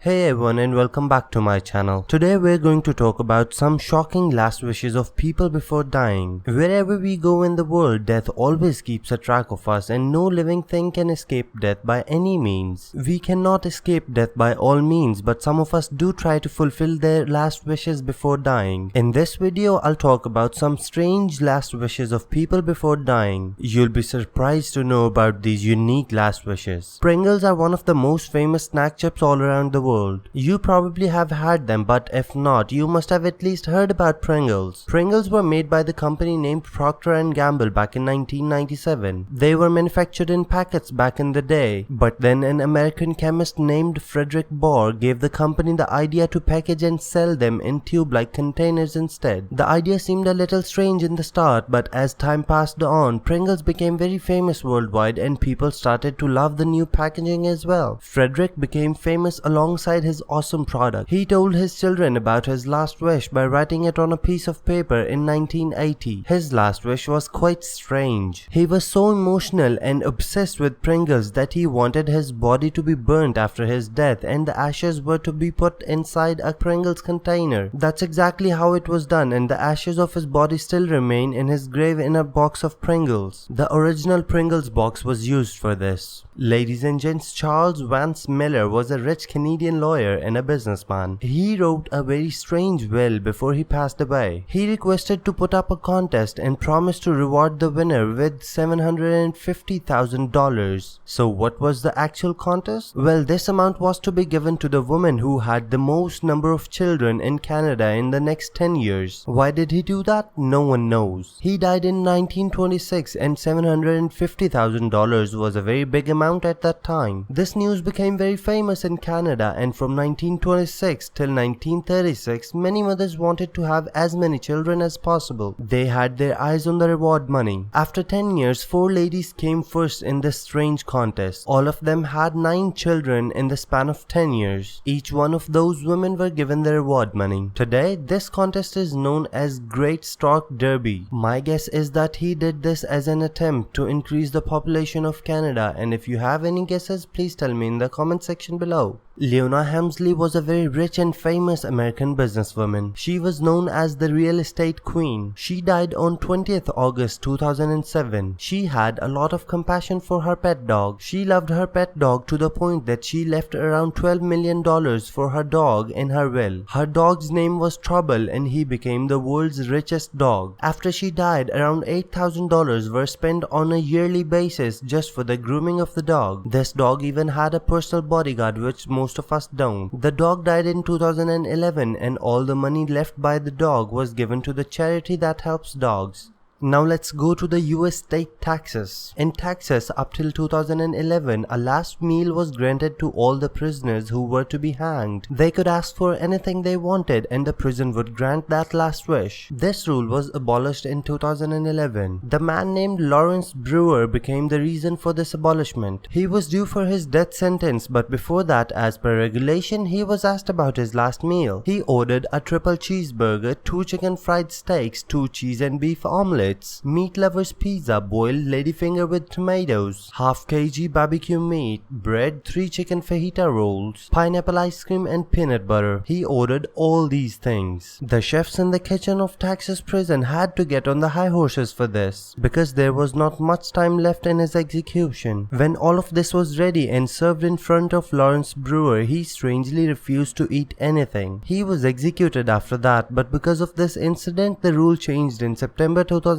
Hey everyone and welcome back to my channel. Today we're going to talk about some shocking last wishes of people before dying. Wherever we go in the world, death always keeps a track of us and no living thing can escape death by any means. We cannot escape death by all means, but some of us do try to fulfill their last wishes before dying. In this video, I'll talk about some strange last wishes of people before dying. You'll be surprised to know about these unique last wishes. Pringles are one of the most famous snack chips all around the world. You probably have had them, but if not, you must have at least heard about Pringles. Pringles were made by the company named Procter & Gamble back in 1997. They were manufactured in packets back in the day, but then an American chemist named Frederick Bohr gave the company the idea to package and sell them in tube-like containers instead. The idea seemed a little strange in the start, but as time passed on, Pringles became very famous worldwide and people started to love the new packaging as well. Frederick became famous alongside his awesome product. He told his children about his last wish by writing it on a piece of paper in 1980. His last wish was quite strange. He was so emotional and obsessed with Pringles that he wanted his body to be burnt after his death and the ashes were to be put inside a Pringles container. That's exactly how it was done, and the ashes of his body still remain in his grave in a box of Pringles. The original Pringles box was used for this. Ladies and gents, Charles Vance Miller was a rich Canadian lawyer and a businessman. He wrote a very strange will before he passed away. He requested to put up a contest and promised to reward the winner with $750,000. So what was the actual contest? Well, this amount was to be given to the woman who had the most number of children in Canada in the next 10 years. Why did he do that? No one knows. He died in 1926 and $750,000 was a very big amount at that time. This news became very famous in Canada, and from 1926 till 1936, many mothers wanted to have as many children as possible. They had their eyes on the reward money. After 10 years, 4 ladies came first in this strange contest. All of them had 9 children in the span of 10 years. Each one of those women were given the reward money. Today, this contest is known as Great Stork Derby. My guess is that he did this as an attempt to increase the population of Canada, and if you have any guesses, please tell me in the comment section below. Leona Helmsley was a very rich and famous American businesswoman. She was known as the real estate queen. She died on 20th August 2007. She had a lot of compassion for her pet dog. She loved her pet dog to the point that she left around $12 million for her dog in her will. Her dog's name was Trouble and he became the world's richest dog. After she died, around $8,000 were spent on a yearly basis just for the grooming of the dog. This dog even had a personal bodyguard, which most of us don't. The dog died in 2011 and all the money left by the dog was given to the charity that helps dogs. Now let's go to the US state taxes. In Texas, up till 2011, a last meal was granted to all the prisoners who were to be hanged. They could ask for anything they wanted and the prison would grant that last wish. This rule was abolished in 2011. The man named Lawrence Brewer became the reason for this abolishment. He was due for his death sentence, but before that, as per regulation, he was asked about his last meal. He ordered a triple cheeseburger, 2 chicken fried steaks, 2 cheese and beef omelets, meat lovers pizza, boiled ladyfinger with tomatoes, half kg barbecue meat, bread, 3 chicken fajita rolls, pineapple ice cream and peanut butter. He ordered all these things. The chefs in the kitchen of Texas prison had to get on the high horses for this, because there was not much time left in his execution. When all of this was ready and served in front of Lawrence Brewer, he strangely refused to eat anything. He was executed after that, but because of this incident, the rule changed in September 2011.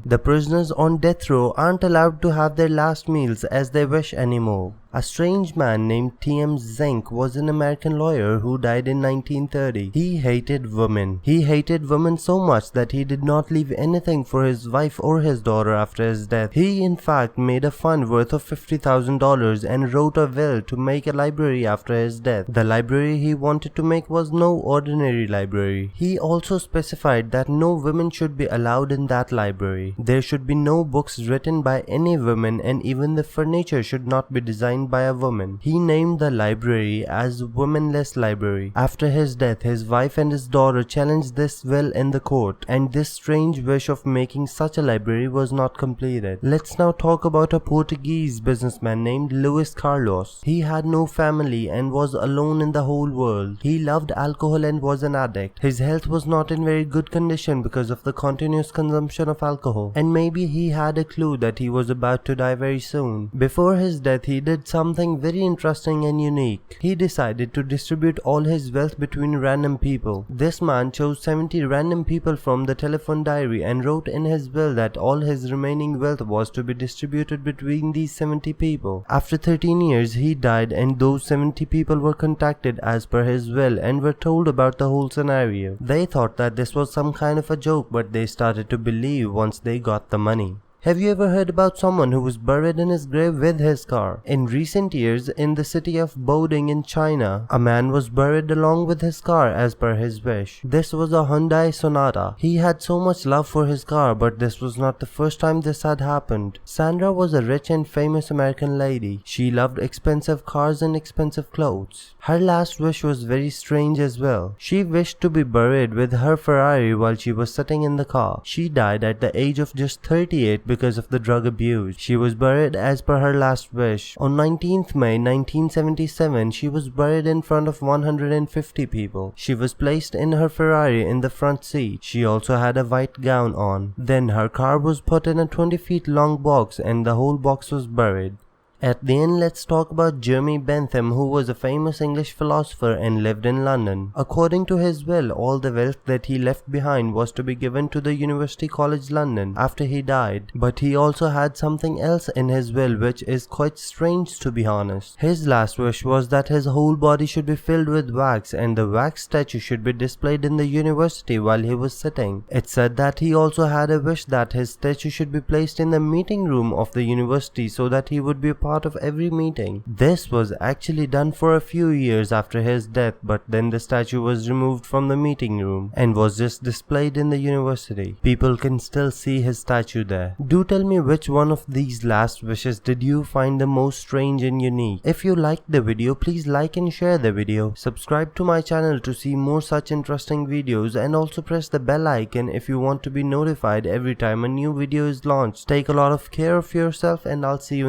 The prisoners on death row aren't allowed to have their last meals as they wish anymore. A strange man named T.M. Zink was an American lawyer who died in 1930. He hated women. He hated women so much that he did not leave anything for his wife or his daughter after his death. He in fact made a fund worth of $50,000 and wrote a will to make a library after his death. The library he wanted to make was no ordinary library. He also specified that no women should be allowed in that library. There should be no books written by any women, and even the furniture should not be designed signed by a woman. He named the library as Womanless Library. After his death, his wife and his daughter challenged this will in the court, and this strange wish of making such a library was not completed. Let's now talk about a Portuguese businessman named Luis Carlos. He had no family and was alone in the whole world. He loved alcohol and was an addict. His health was not in very good condition because of the continuous consumption of alcohol, and maybe he had a clue that he was about to die very soon. Before his death, he did something very interesting and unique. He decided to distribute all his wealth between random people. This man chose 70 random people from the telephone diary and wrote in his will that all his remaining wealth was to be distributed between these 70 people. After 13 years, he died, and those 70 people were contacted as per his will and were told about the whole scenario. They thought that this was some kind of a joke, but they started to believe once they got the money. Have you ever heard about someone who was buried in his grave with his car? In recent years, in the city of Boding in China, a man was buried along with his car as per his wish. This was a Hyundai Sonata. He had so much love for his car, but this was not the first time this had happened. Sandra was a rich and famous American lady. She loved expensive cars and expensive clothes. Her last wish was very strange as well. She wished to be buried with her Ferrari while she was sitting in the car. She died at the age of just 38 because of the drug abuse. She was buried as per her last wish. On 19th May 1977, she was buried in front of 150 people. She was placed in her Ferrari in the front seat. She also had a white gown on. Then her car was put in a 20 feet long box and the whole box was buried. At the end, let's talk about Jeremy Bentham, who was a famous English philosopher and lived in London. According to his will, all the wealth that he left behind was to be given to the University College London after he died. But he also had something else in his will which is quite strange, to be honest. His last wish was that his whole body should be filled with wax and the wax statue should be displayed in the university while he was sitting. It said that he also had a wish that his statue should be placed in the meeting room of the university so that he would be a part of every meeting. This was actually done for a few years after his death, but then the statue was removed from the meeting room and was just displayed in the university. People can still see his statue there. Do tell me which one of these last wishes did you find the most strange and unique. If you liked the video, please like and share the video. Subscribe to my channel to see more such interesting videos, and also press the bell icon if you want to be notified every time a new video is launched. Take a lot of care of yourself, and I'll see you